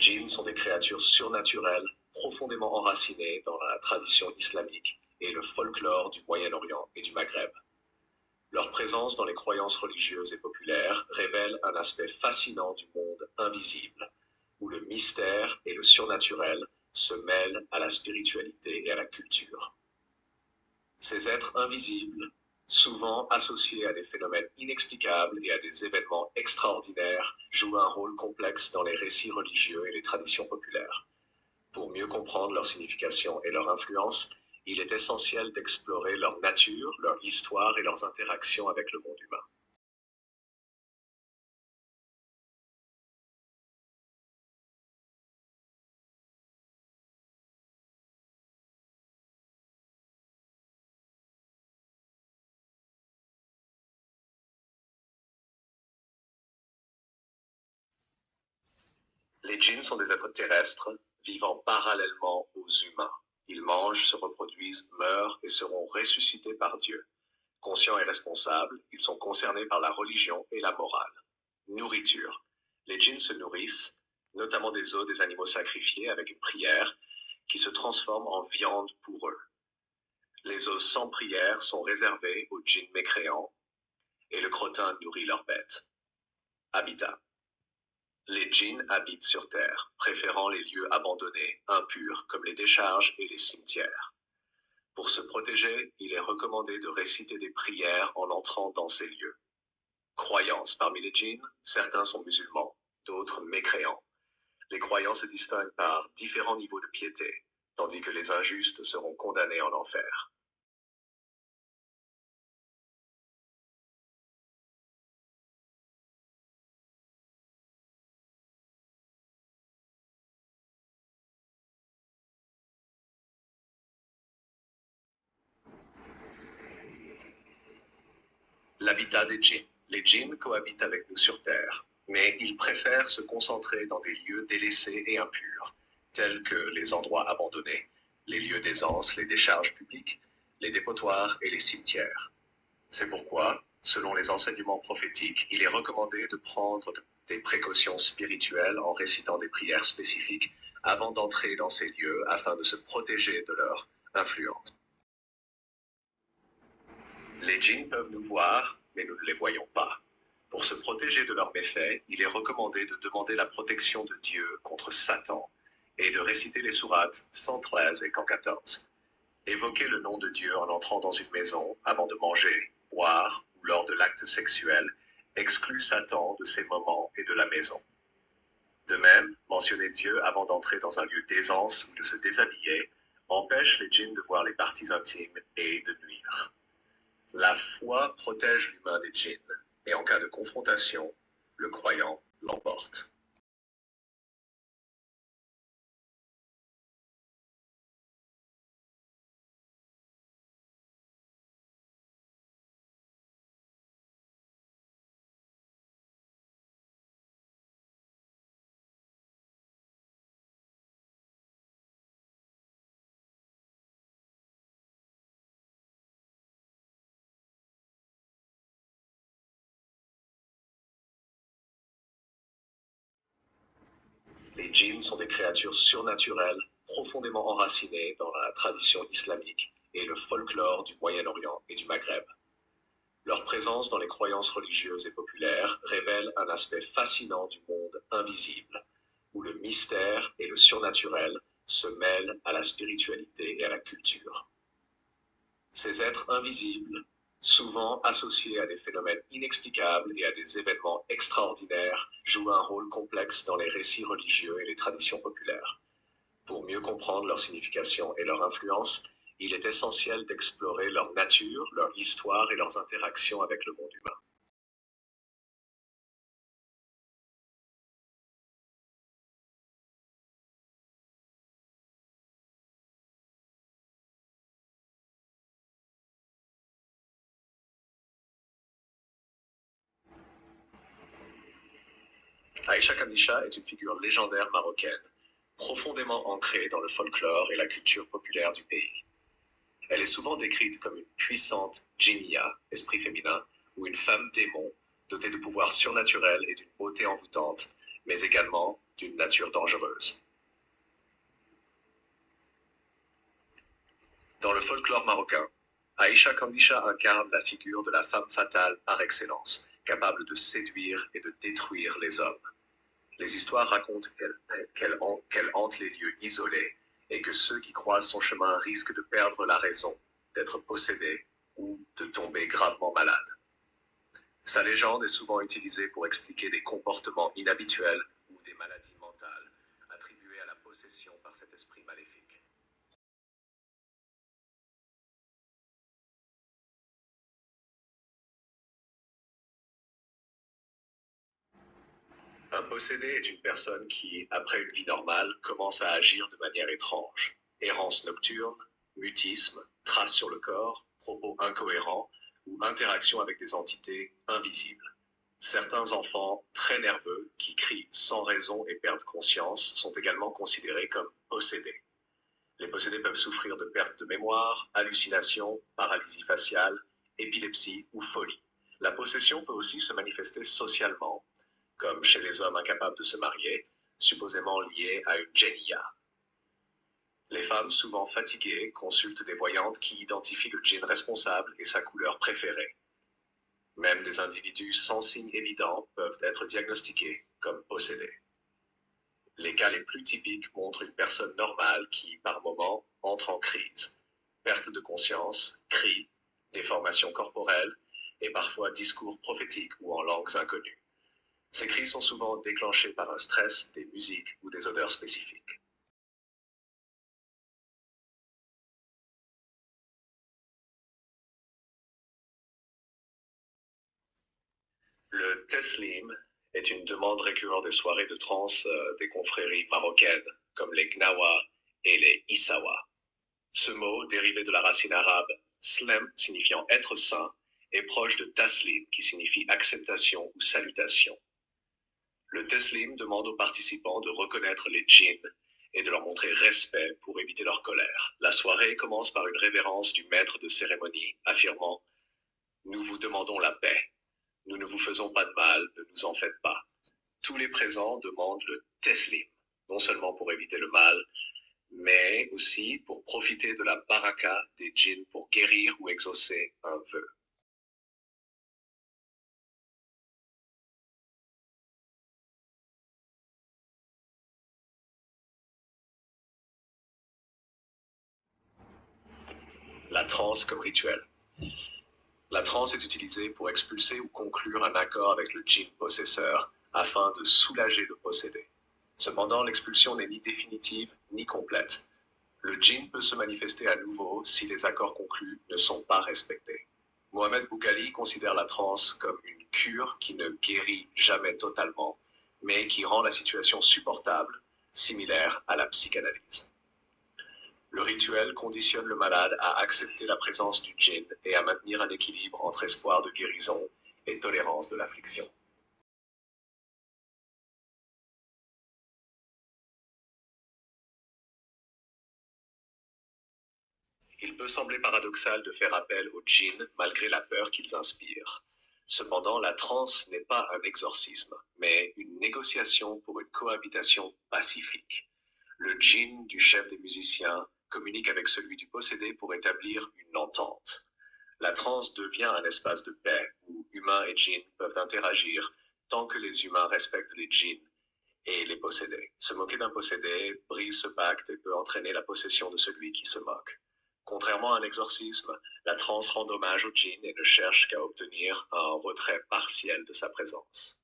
djinns sont des créatures surnaturelles, profondément enracinées dans la tradition islamique et le folklore du Moyen-Orient et du Maghreb. Leur présence dans les croyances religieuses et populaires révèle un aspect fascinant du monde invisible, où le mystère et le surnaturel se mêlent à la spiritualité et à la culture. Ces êtres invisibles, souvent associés à des phénomènes inexplicables et à des événements extraordinaires, jouent un rôle complexe dans les récits religieux et les traditions populaires. Pour mieux comprendre leur signification et leur influence, il est essentiel d'explorer leur nature, leur histoire et leurs interactions avec le monde humain. Les djinns sont des êtres terrestres, vivant parallèlement aux humains. Ils mangent, se reproduisent, meurent et seront ressuscités par Dieu. Conscients et responsables, ils sont concernés par la religion et la morale. Nourriture. Les djinns se nourrissent, notamment des os des animaux sacrifiés avec une prière, qui se transforment en viande pour eux. Les os sans prière sont réservés aux djinns mécréants, et le crottin nourrit leurs bêtes. Habitat. Les djinns habitent sur Terre, préférant les lieux abandonnés, impurs, comme les décharges et les cimetières. Pour se protéger, il est recommandé de réciter des prières en entrant dans ces lieux. Croyances parmi les djinns, certains sont musulmans, d'autres mécréants. Les croyants se distinguent par différents niveaux de piété, tandis que les injustes seront condamnés en enfer. L'habitat des djinns. Les djinns cohabitent avec nous sur Terre, mais ils préfèrent se concentrer dans des lieux délaissés et impurs, tels que les endroits abandonnés, les lieux d'aisance, les décharges publiques, les dépotoirs et les cimetières. C'est pourquoi, selon les enseignements prophétiques, il est recommandé de prendre des précautions spirituelles en récitant des prières spécifiques avant d'entrer dans ces lieux afin de se protéger de leur influence. Les djinns peuvent nous voir, mais nous ne les voyons pas. Pour se protéger de leurs méfaits, il est recommandé de demander la protection de Dieu contre Satan et de réciter les sourates 113 et 114. Évoquer le nom de Dieu en entrant dans une maison avant de manger, boire ou lors de l'acte sexuel exclut Satan de ces moments et de la maison. De même, mentionner Dieu avant d'entrer dans un lieu d'aisance ou de se déshabiller empêche les djinns de voir les parties intimes et de nuire. La foi protège l'humain des djinns, et en cas de confrontation, le croyant l'emporte. Les djinns sont des créatures surnaturelles, profondément enracinées dans la tradition islamique et le folklore du Moyen-Orient et du Maghreb. Leur présence dans les croyances religieuses et populaires révèle un aspect fascinant du monde invisible, où le mystère et le surnaturel se mêlent à la spiritualité et à la culture. Ces êtres invisibles, souvent associés à des phénomènes inexplicables et à des événements extraordinaires, jouent un rôle complexe dans les récits religieux et les traditions populaires. Pour mieux comprendre leur signification et leur influence, il est essentiel d'explorer leur nature, leur histoire et leurs interactions avec le monde humain. Aïcha Kandisha est une figure légendaire marocaine, profondément ancrée dans le folklore et la culture populaire du pays. Elle est souvent décrite comme une puissante djinnia, esprit féminin, ou une femme démon, dotée de pouvoirs surnaturels et d'une beauté envoûtante, mais également d'une nature dangereuse. Dans le folklore marocain, Aïcha Kandisha incarne la figure de la femme fatale par excellence, capable de séduire et de détruire les hommes. Les histoires racontent qu'elle hante les lieux isolés et que ceux qui croisent son chemin risquent de perdre la raison, d'être possédés ou de tomber gravement malades. Sa légende est souvent utilisée pour expliquer des comportements inhabituels ou des maladies mentales attribuées à la possession par cet esprit maléfique. Un possédé est une personne qui, après une vie normale, commence à agir de manière étrange. Errance nocturne, mutisme, traces sur le corps, propos incohérents ou interaction avec des entités invisibles. Certains enfants très nerveux qui crient sans raison et perdent conscience sont également considérés comme possédés. Les possédés peuvent souffrir de perte de mémoire, hallucinations, paralysie faciale, épilepsie ou folie. La possession peut aussi se manifester socialement, comme chez les hommes incapables de se marier, supposément liés à une djinniya. Les femmes, souvent fatiguées, consultent des voyantes qui identifient le djinn responsable et sa couleur préférée. Même des individus sans signe évident peuvent être diagnostiqués comme possédés. Les cas les plus typiques montrent une personne normale qui, par moments, entre en crise. Perte de conscience, cris, déformations corporelles et parfois discours prophétiques ou en langues inconnues. Ces cris sont souvent déclenchés par un stress, des musiques ou des odeurs spécifiques. Le teslim est une demande récurrente des soirées de trance des confréries marocaines, comme les Gnawa et les Issawa. Ce mot, dérivé de la racine arabe slem, signifiant être saint, est proche de taslim, qui signifie acceptation ou salutation. Le teslim demande aux participants de reconnaître les djinns et de leur montrer respect pour éviter leur colère. La soirée commence par une révérence du maître de cérémonie, affirmant « Nous vous demandons la paix. Nous ne vous faisons pas de mal, ne nous en faites pas. » Tous les présents demandent le teslim, non seulement pour éviter le mal, mais aussi pour profiter de la baraka des djinns pour guérir ou exaucer un vœu. La transe comme rituel. La transe est utilisée pour expulser ou conclure un accord avec le djinn possesseur afin de soulager le possédé. Cependant, l'expulsion n'est ni définitive ni complète. Le djinn peut se manifester à nouveau si les accords conclus ne sont pas respectés. Mohamed Boughali considère la transe comme une cure qui ne guérit jamais totalement, mais qui rend la situation supportable, similaire à la psychanalyse. Le rituel conditionne le malade à accepter la présence du djinn et à maintenir un équilibre entre espoir de guérison et tolérance de l'affliction. Il peut sembler paradoxal de faire appel aux djinns malgré la peur qu'ils inspirent. Cependant, la transe n'est pas un exorcisme, mais une négociation pour une cohabitation pacifique. Le djinn du chef des musiciens communique avec celui du possédé pour établir une entente. La transe devient un espace de paix où humains et djinns peuvent interagir tant que les humains respectent les djinns et les possédés. Se moquer d'un possédé brise ce pacte et peut entraîner la possession de celui qui se moque. Contrairement à un exorcisme, la transe rend hommage au djinn et ne cherche qu'à obtenir un retrait partiel de sa présence.